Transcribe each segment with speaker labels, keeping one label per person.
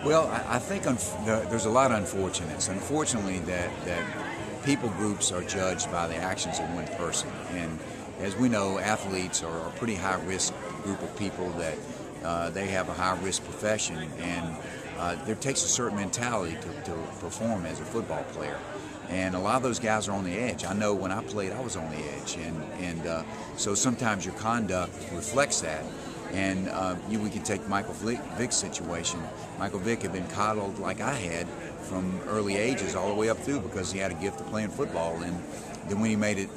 Speaker 1: Well, I think there's a lot of unfortunates. Unfortunately, that people groups are judged by the actions of one person. And as we know, athletes are a pretty high-risk group of people that they have a high-risk profession, and there takes a certain mentality to perform as a football player. And a lot of those guys are on the edge. I know when I played, I was on the edge, and so sometimes your conduct reflects that. And we can take Michael Vick's situation. Michael Vick had been coddled like I had from early ages all the way up through because he had a gift of playing football. And then when he made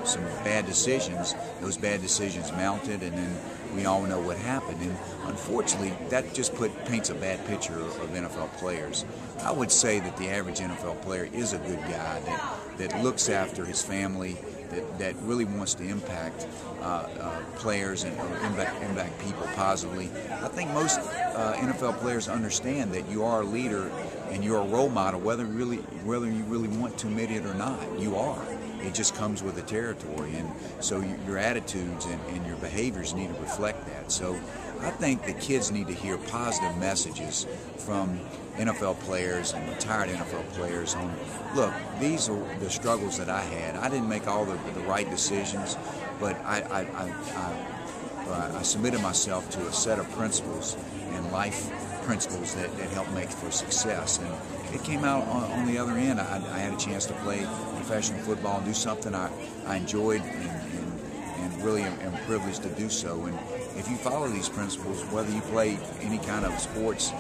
Speaker 1: some bad decisions, those bad decisions mounted, and then we all know what happened. And unfortunately, that just paints a bad picture of NFL players. I would say that the average NFL player is a good guy that looks after his family, that really wants to impact players and impact people positively. I think most NFL players understand that you are a leader and you're a role model, whether you really want to admit it or not. You are. It just comes with the territory, and so your attitudes and your behaviors need to reflect that. So I think the kids need to hear positive messages from NFL players and retired NFL players on, look, these are the struggles that I had. I didn't make all the right decisions, but I submitted myself to a set of principles and life principles that help make for success. And it came out on the other end. I had a chance to play professional football and do something I enjoyed and really am privileged to do so. And if you follow these principles, whether you play any kind of sports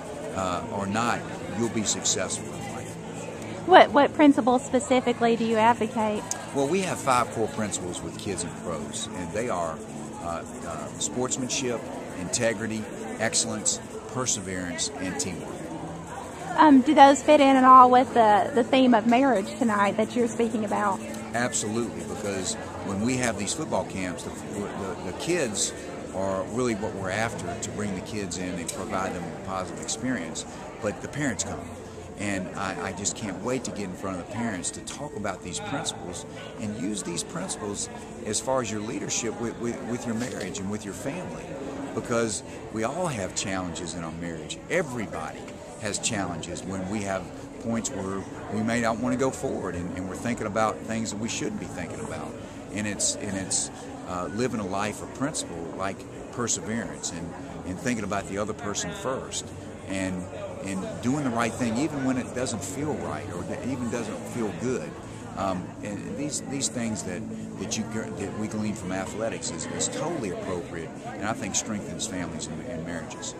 Speaker 1: or not, you'll be successful in life.
Speaker 2: What principles specifically do you advocate?
Speaker 1: Well, we have 5 core principles with kids and pros, and they are sportsmanship, integrity, excellence, perseverance, and teamwork.
Speaker 2: Do those fit in at all with the theme of marriage tonight that you're speaking about?
Speaker 1: Absolutely, because when we have these football camps, the kids are really what we're after, to bring the kids in and provide them a positive experience, but the parents come. And I just can't wait to get in front of the parents to talk about these principles and use these principles as far as your leadership with your marriage and with your family, because we all have challenges in our marriage. Everybody has challenges when we have points where we may not want to go forward and we're thinking about things that we shouldn't be thinking about. And it's living a life of principle, like perseverance and thinking about the other person first, and doing the right thing even when it doesn't feel right or even doesn't feel good. And these things that we glean from athletics is totally appropriate, and I think strengthens families and marriages.